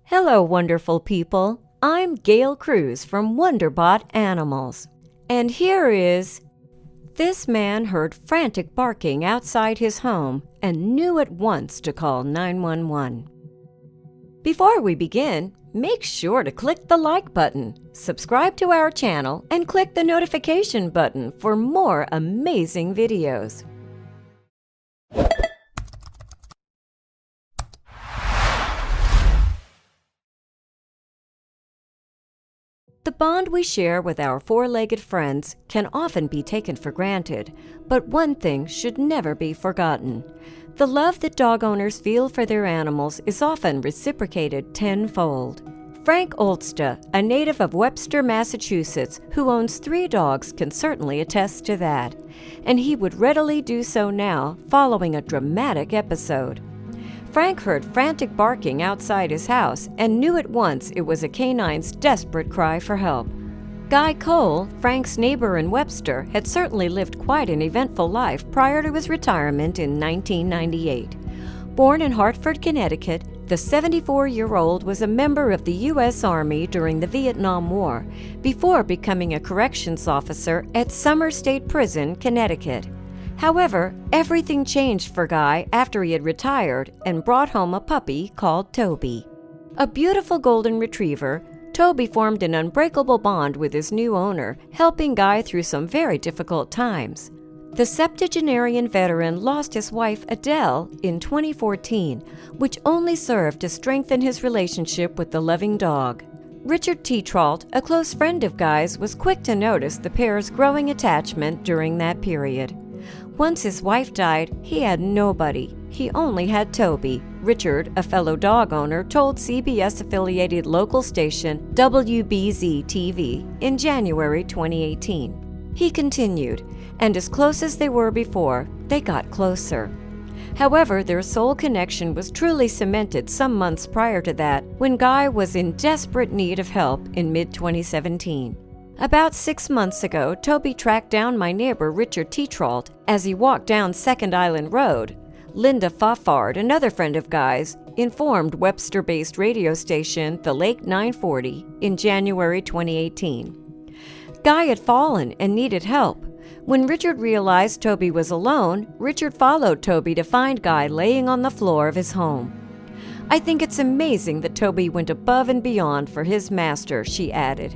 Hello, wonderful people. I'm Gail Cruz from Wonderbot Animals. And here is... This man heard frantic barking outside his home and knew at once to call 911. Before we begin, make sure to click the like button, subscribe to our channel, and click the notification button for more amazing videos. The bond we share with our four-legged friends can often be taken for granted, but one thing should never be forgotten. The love that dog owners feel for their animals is often reciprocated tenfold. Frank Olzta, a native of Webster, Massachusetts, who owns 3 dogs, can certainly attest to that, and he would readily do so now following a dramatic episode. Frank heard frantic barking outside his house and knew at once it was a canine's desperate cry for help. Guy Cole, Frank's neighbor in Webster, had certainly lived quite an eventful life prior to his retirement in 1998. Born in Hartford, Connecticut, the 74-year-old was a member of the U.S. Army during the Vietnam War before becoming a corrections officer at Summer State Prison, Connecticut. However, everything changed for Guy after he had retired and brought home a puppy called Toby. A beautiful golden retriever, Toby formed an unbreakable bond with his new owner, helping Guy through some very difficult times. The septuagenarian veteran lost his wife Adele in 2014, which only served to strengthen his relationship with the loving dog. Richard Tetrault, a close friend of Guy's, was quick to notice the pair's growing attachment during that period. Once his wife died, he had nobody. He only had Toby. Richard, a fellow dog owner, told CBS-affiliated local station WBZ-TV in January 2018. He continued, and as close as they were before, they got closer. However, their soul connection was truly cemented some months prior to that, when Guy was in desperate need of help in mid-2017. About 6 months ago, Toby tracked down my neighbor Richard Tetrault as he walked down Second Island Road. Linda Fafard, another friend of Guy's, informed Webster-based radio station The Lake 940 in January 2018. Guy had fallen and needed help. When Richard realized Toby was alone, Richard followed Toby to find Guy laying on the floor of his home. "I think it's amazing that Toby went above and beyond for his master," she added.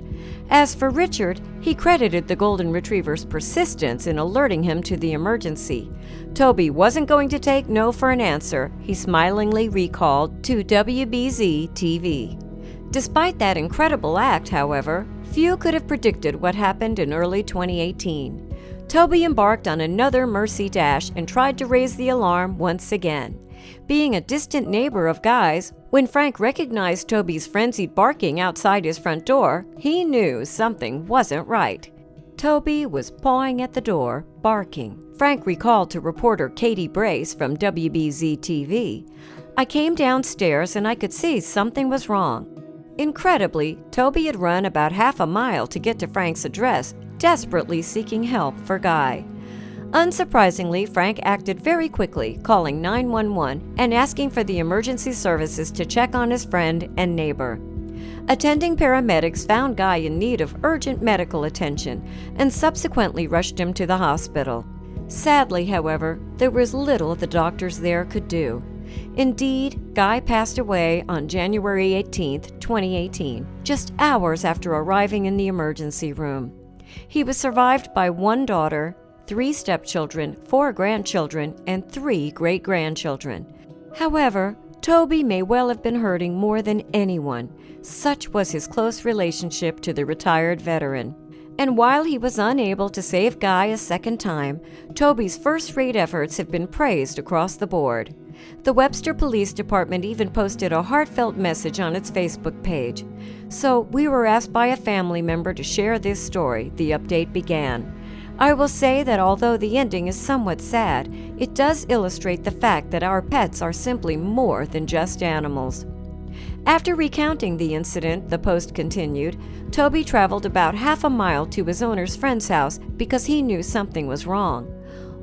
As for Richard, he credited the golden retriever's persistence in alerting him to the emergency. Toby wasn't going to take no for an answer, he smilingly recalled to WBZ-TV. Despite that incredible act, however, few could have predicted what happened in early 2018. Toby embarked on another mercy dash and tried to raise the alarm once again. Being a distant neighbor of Guy's, when Frank recognized Toby's frenzied barking outside his front door, he knew something wasn't right. Toby was pawing at the door, barking. Frank recalled to reporter Katie Brace from WBZ-TV, "I came downstairs and I could see something was wrong." Incredibly, Toby had run about half a mile to get to Frank's address, desperately seeking help for Guy. Unsurprisingly, Frank acted very quickly, calling 911 and asking for the emergency services to check on his friend and neighbor. Attending paramedics found Guy in need of urgent medical attention and subsequently rushed him to the hospital. Sadly, however, there was little the doctors there could do. Indeed, Guy passed away on January 18, 2018, just hours after arriving in the emergency room. He was survived by 1 daughter, 3 stepchildren, 4 grandchildren, and 3 great-grandchildren. However, Toby may well have been hurting more than anyone. Such was his close relationship to the retired veteran. And while he was unable to save Guy a second time, Toby's first-rate efforts have been praised across the board. The Webster Police Department even posted a heartfelt message on its Facebook page. "So we were asked by a family member to share this story," the update began. "I will say that although the ending is somewhat sad, it does illustrate the fact that our pets are simply more than just animals." After recounting the incident, the post continued, Toby traveled about half a mile to his owner's friend's house because he knew something was wrong.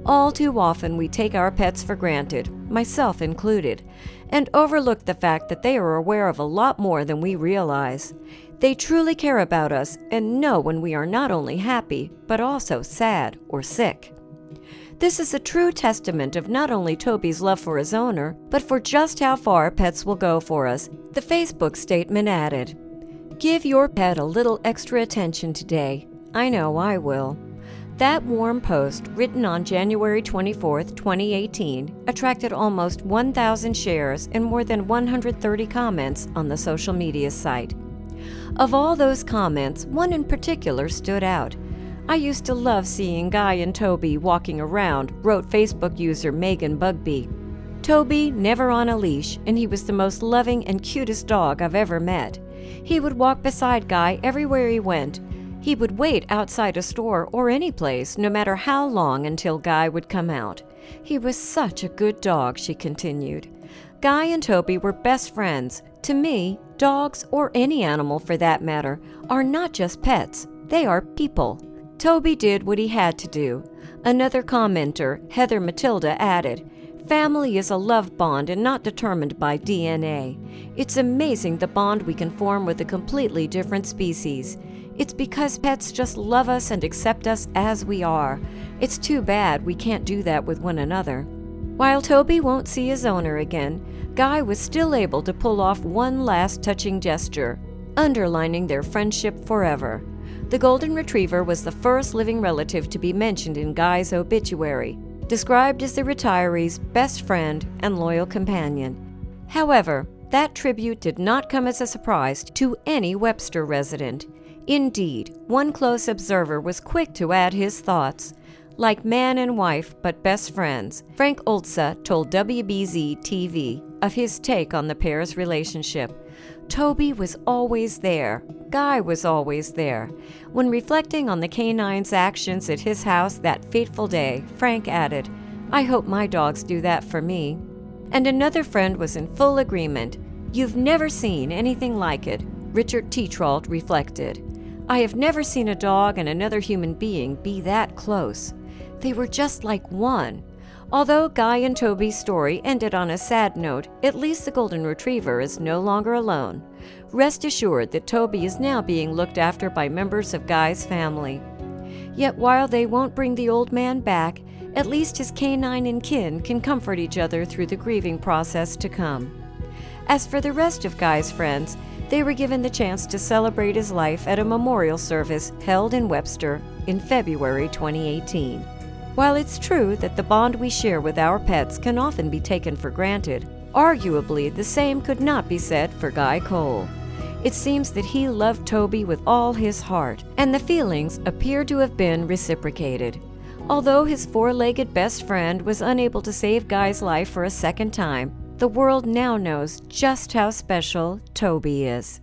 All too often we take our pets for granted, myself included, and overlook the fact that they are aware of a lot more than we realize. They truly care about us and know when we are not only happy, but also sad or sick. This is a true testament of not only Toby's love for his owner, but for just how far pets will go for us. The Facebook statement added, "Give your pet a little extra attention today. I know I will." That warm post, written on January 24, 2018, attracted almost 1,000 shares and more than 130 comments on the social media site. Of all those comments, one in particular stood out. "I used to love seeing Guy and Toby walking around," wrote Facebook user Megan Bugby. "Toby never on a leash, and he was the most loving and cutest dog I've ever met. He would walk beside Guy everywhere he went. He would wait outside a store or any place, no matter how long, until Guy would come out. He was such a good dog," she continued. Guy and Toby were best friends. To me, dogs, or any animal for that matter, are not just pets. They are people. Toby did what he had to do. Another commenter, Heather Matilda, added, "Family is a love bond and not determined by DNA. It's amazing the bond we can form with a completely different species. It's because pets just love us and accept us as we are. It's too bad we can't do that with one another." While Toby won't see his owner again, Guy was still able to pull off one last touching gesture, underlining their friendship forever. The Golden Retriever was the first living relative to be mentioned in Guy's obituary, described as the retiree's best friend and loyal companion. However, that tribute did not come as a surprise to any Webster resident. Indeed, one close observer was quick to add his thoughts. "Like man and wife, but best friends," Frank Olzta told WBZ-TV of his take on the pair's relationship. "Toby was always there. Guy was always there." When reflecting on the canine's actions at his house that fateful day, Frank added, "I hope my dogs do that for me." And another friend was in full agreement. "You've never seen anything like it," Richard Tetrault reflected. "I have never seen a dog and another human being be that close. They were just like one." Although Guy and Toby's story ended on a sad note, at least the Golden Retriever is no longer alone. Rest assured that Toby is now being looked after by members of Guy's family. Yet while they won't bring the old man back, at least his canine and kin can comfort each other through the grieving process to come. As for the rest of Guy's friends, they were given the chance to celebrate his life at a memorial service held in Webster in February 2018. While it's true that the bond we share with our pets can often be taken for granted, arguably the same could not be said for Guy Cole. It seems that he loved Toby with all his heart, and the feelings appear to have been reciprocated. Although his four-legged best friend was unable to save Guy's life for a second time, the world now knows just how special Toby is.